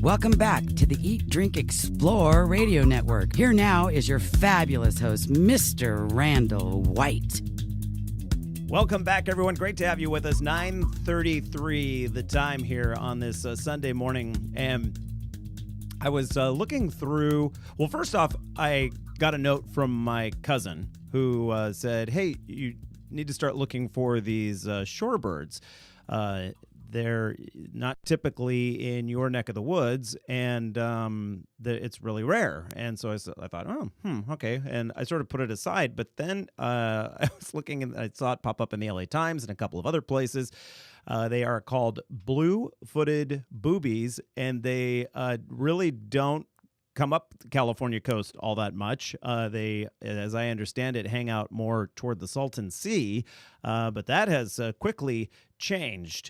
Welcome back to the Eat, Drink, Explore radio network. Here now is your fabulous host, Mr. Randall White. Welcome back, everyone. Great to have you with us. 9:33 the time here on this Sunday morning. And I was looking through. Well, first off, I got a note from my cousin who said, hey, you need to start looking for these shorebirds. They're not typically in your neck of the woods, and it's really rare. And so I thought, okay. And I sort of put it aside. But then I was looking, and I saw it pop up in the LA Times and a couple of other places. They are called blue-footed boobies, and they really don't come up the California coast all that much. They, as I understand it, hang out more toward the Salton Sea, but that has quickly changed.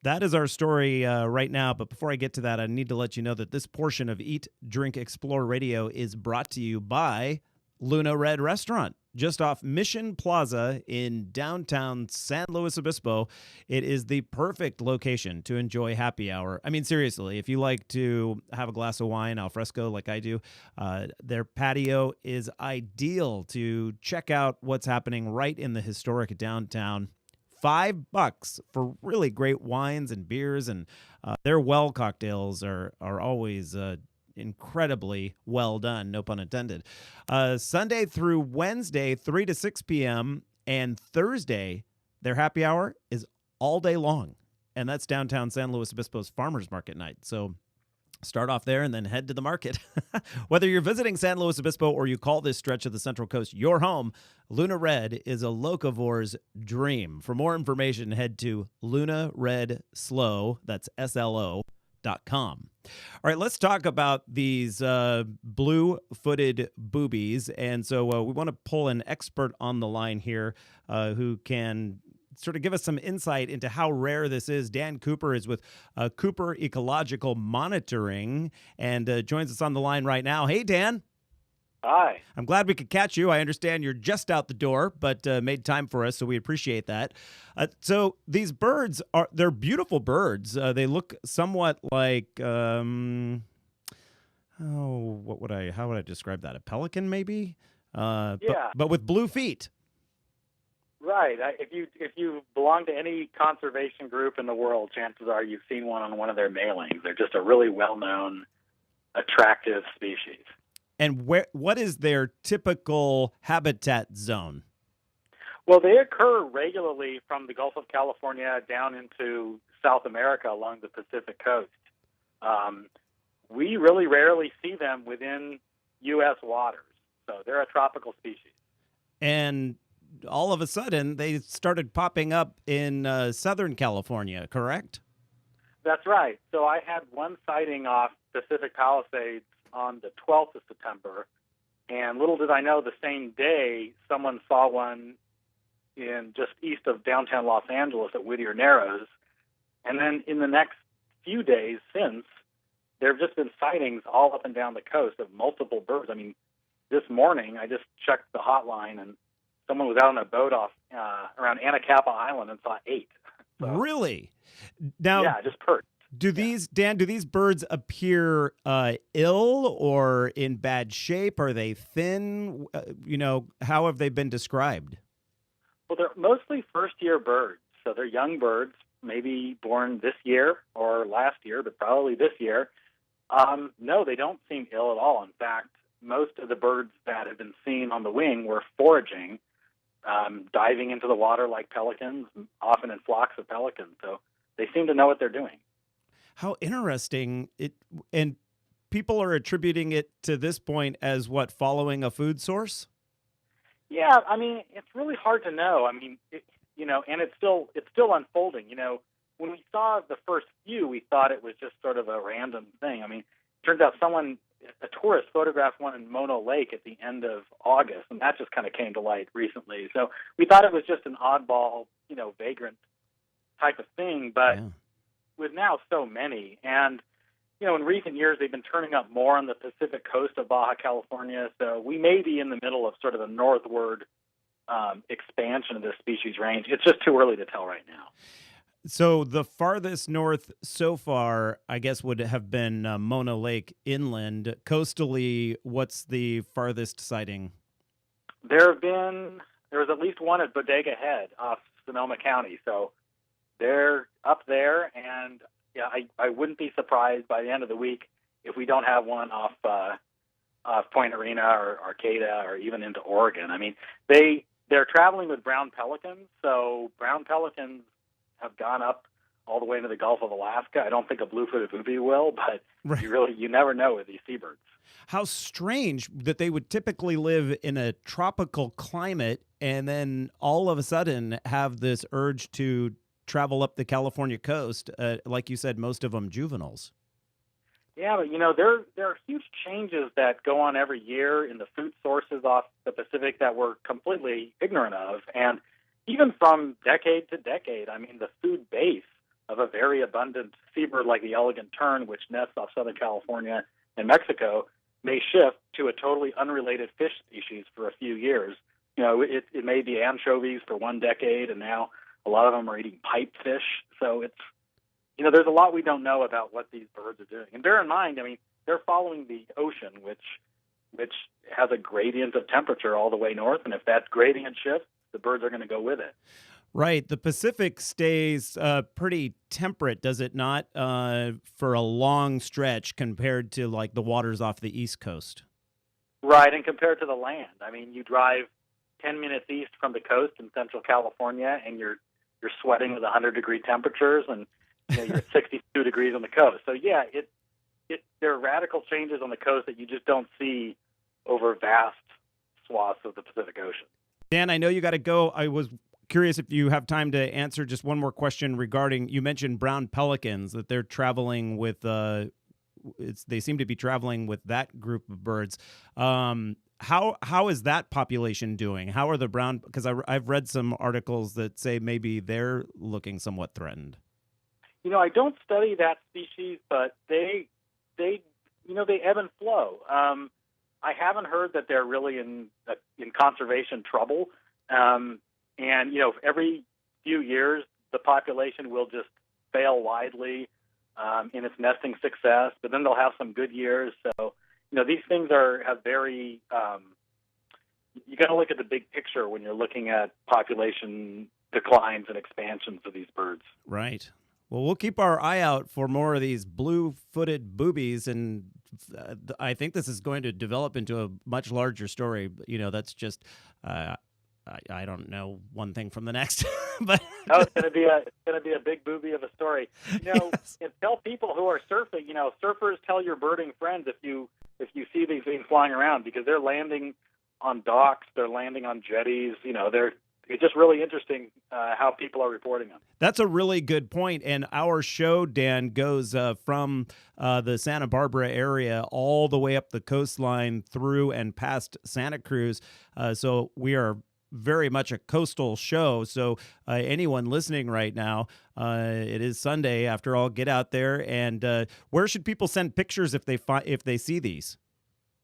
That is our story right now, but before I get to that, I need to let you know that this portion of Eat, Drink, Explore Radio is brought to you by Luna Red Restaurant, just off Mission Plaza in downtown San Luis Obispo. It is the perfect location to enjoy happy hour. I mean, seriously, if you like to have a glass of wine al fresco like I do, their patio is ideal to check out what's happening right in the historic downtown. $5 for really great wines and beers, and their well cocktails are always incredibly well done, no pun intended. Sunday through Wednesday, 3 to 6 p.m., and Thursday, their happy hour is all day long, and that's downtown San Luis Obispo's Farmers Market night. So start off there and then head to the market. Whether you're visiting San Luis Obispo or you call this stretch of the Central Coast your home, Luna Red is a locovore's dream. For more information, head to Luna Red Slow, that's SLO.com. All right, let's talk about these blue-footed boobies. And so we want to pull an expert on the line here who can sort of give us some insight into how rare this is. Dan Cooper is with Cooper Ecological Monitoring and joins us on the line right now. Hey, Dan. Hi. I'm glad we could catch you. I understand you're just out the door, but made time for us, so we appreciate that. So these birds they're beautiful birds. They look somewhat like, how would I describe that? A pelican, maybe? Yeah. But with blue feet. Right. If you belong to any conservation group in the world, chances are you've seen one on one of their mailings. They're just a really well-known, attractive species. And what is their typical habitat zone? Well, they occur regularly from the Gulf of California down into South America along the Pacific coast. We really rarely see them within U.S. waters, so they're a tropical species. And all of a sudden, they started popping up in Southern California, correct? That's right. So I had one sighting off Pacific Palisades on the 12th of September, and little did I know, the same day, someone saw one in just east of downtown Los Angeles at Whittier Narrows. And then in the next few days since, there have just been sightings all up and down the coast of multiple birds. I mean, this morning, I just checked the hotline, and someone was out on a boat off around Anacapa Island and saw 8. So, really? Now, yeah, just perched. Do these birds appear ill or in bad shape? Are they thin? How have they been described? Well, they're mostly first-year birds. So they're young birds, maybe born this year or last year, but probably this year. No, they don't seem ill at all. In fact, most of the birds that have been seen on the wing were foraging, diving into the water like pelicans, often in flocks of pelicans. So they seem to know what they're doing. How interesting. And people are attributing it to this point as what, following a food source? Yeah, I mean, it's really hard to know. I mean, and it's still unfolding. When we saw the first few, we thought it was just sort of a random thing. I mean, it turns out a tourist photographed one in Mono Lake at the end of August, and that just kind of came to light recently. So we thought it was just an oddball, vagrant type of thing, but with now so many, and in recent years they've been turning up more on the Pacific coast of Baja California, so we may be in the middle of sort of a northward expansion of this species range. It's just too early to tell right now. So the farthest north so far, I guess, would have been Mona Lake inland. Coastally, what's the farthest sighting? There was at least one at Bodega Head off Sonoma County. So they're up there, and yeah, I wouldn't be surprised by the end of the week if we don't have one off Point Arena or Arcata or even into Oregon. I mean, they're traveling with brown pelicans, so brown pelicans have gone up all the way into the Gulf of Alaska. I don't think a blue-footed booby will, but Right. you never know with these seabirds. How strange that they would typically live in a tropical climate and then all of a sudden have this urge to travel up the California coast. Like you said, most of them juveniles. Yeah, but there are huge changes that go on every year in the food sources off the Pacific that we're completely ignorant of, and even from decade to decade, I mean, the food base of a very abundant seabird like the elegant tern, which nests off Southern California and Mexico, may shift to a totally unrelated fish species for a few years. It may be anchovies for one decade, and now a lot of them are eating pipefish. So there's a lot we don't know about what these birds are doing. And bear in mind, I mean, they're following the ocean, which has a gradient of temperature all the way north, and if that gradient shifts, the birds are going to go with it. Right. The Pacific stays pretty temperate, does it not, for a long stretch compared to like the waters off the East Coast? Right, and compared to the land, I mean, you drive 10 minutes east from the coast in Central California, and you're sweating with 100-degree temperatures, and you're at 62 degrees on the coast. So yeah, there are radical changes on the coast that you just don't see over vast swaths of the Pacific Ocean. Dan, I know you got to go. I was curious if you have time to answer just one more question regarding, you mentioned brown pelicans, that they're traveling with, they seem to be traveling with that group of birds. How is that population doing? How are the brown, because I've read some articles that say maybe they're looking somewhat threatened. I don't study that species, but they ebb and flow. I haven't heard that they're really in conservation trouble. Every few years, the population will just fail widely in its nesting success, but then they'll have some good years. So, these things have very, you got to look at the big picture when you're looking at population declines and expansions of these birds. Right. Well, we'll keep our eye out for more of these blue-footed boobies, and I think this is going to develop into a much larger story. That's just I don't know one thing from the next, but it's going to be a big booby of a story. Yes. And tell people who are surfing. Surfers, tell your birding friends if you see these things flying around, because they're landing on docks, they're landing on jetties. It's just really interesting how people are reporting them. That's a really good point. And our show, Dan, goes from the Santa Barbara area all the way up the coastline through and past Santa Cruz. So we are very much a coastal show. So anyone listening right now, it is Sunday. After all, get out there. And where should people send pictures if they see these?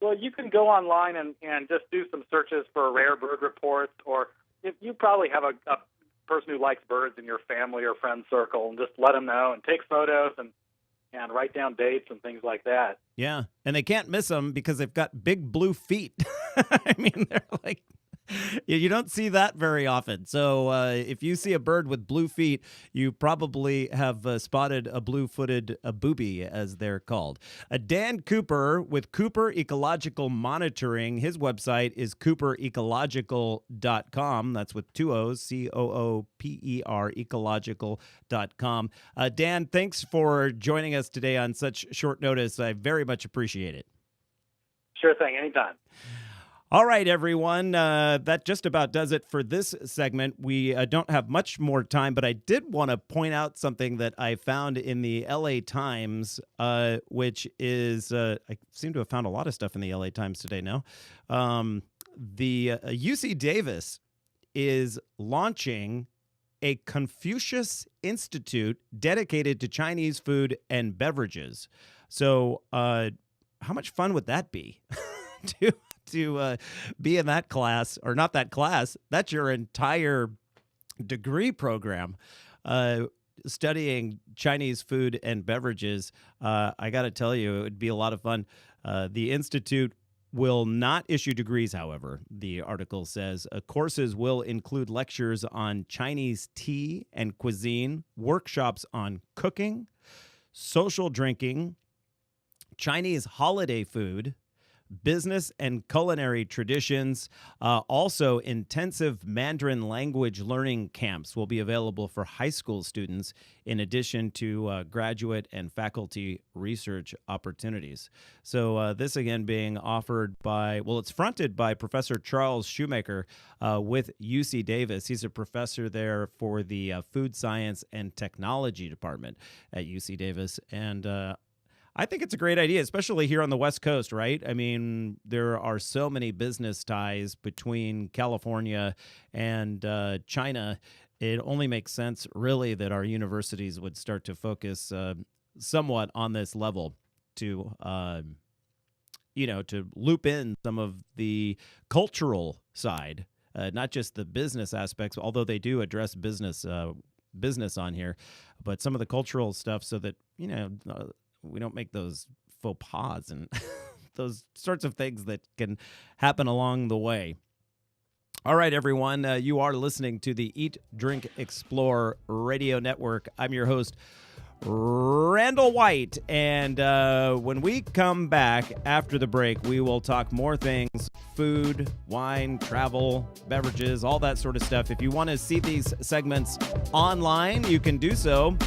Well, you can go online and just do some searches for rare bird reports, or if you probably have a person who likes birds in your family or friend circle, and just let them know and take photos and write down dates and things like that. Yeah, and they can't miss them because they've got big blue feet. I mean, they're like, you don't see that very often. So if you see a bird with blue feet, you probably have spotted a blue-footed booby, as they're called. Dan Cooper with Cooper Ecological Monitoring. His website is cooperecological.com. That's with two O's, COOPER, ecological.com. Dan, thanks for joining us today on such short notice. I very much appreciate it. Sure thing, anytime. All right, everyone. That just about does it for this segment. We don't have much more time, but I did want to point out something that I found in the LA Times, which is I seem to have found a lot of stuff in the LA Times today now. The UC Davis is launching a Confucius Institute dedicated to Chinese food and beverages. So how much fun would that be to be in that class, or not that class, that's your entire degree program. studying Chinese food and beverages, I got to tell you, it would be a lot of fun. The Institute will not issue degrees, however, the article says. Courses will include lectures on Chinese tea and cuisine, workshops on cooking, social drinking, Chinese holiday food, business and culinary traditions. Also, intensive Mandarin language learning camps will be available for high school students, in addition to graduate and faculty research opportunities. So this, again, being offered by, well, it's fronted by Professor Charles Shoemaker with UC Davis. He's a professor there for the Food Science and Technology Department at UC Davis. And I think it's a great idea, especially here on the West Coast, right? I mean, there are so many business ties between California and China. It only makes sense, really, that our universities would start to focus somewhat on this level to, to loop in some of the cultural side, not just the business aspects, although they do address business on here, but some of the cultural stuff so that, we don't make those faux pas and those sorts of things that can happen along the way. All right, everyone, you are listening to the Eat, Drink, Explore Radio Network. I'm your host, Randall White, and when we come back after the break, we will talk more things: food, wine, travel, beverages, all that sort of stuff. If you want to see these segments online, you can do so.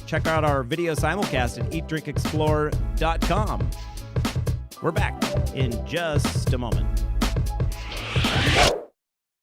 Check out our video simulcast at eatdrinkexplore.com. We're back in just a moment.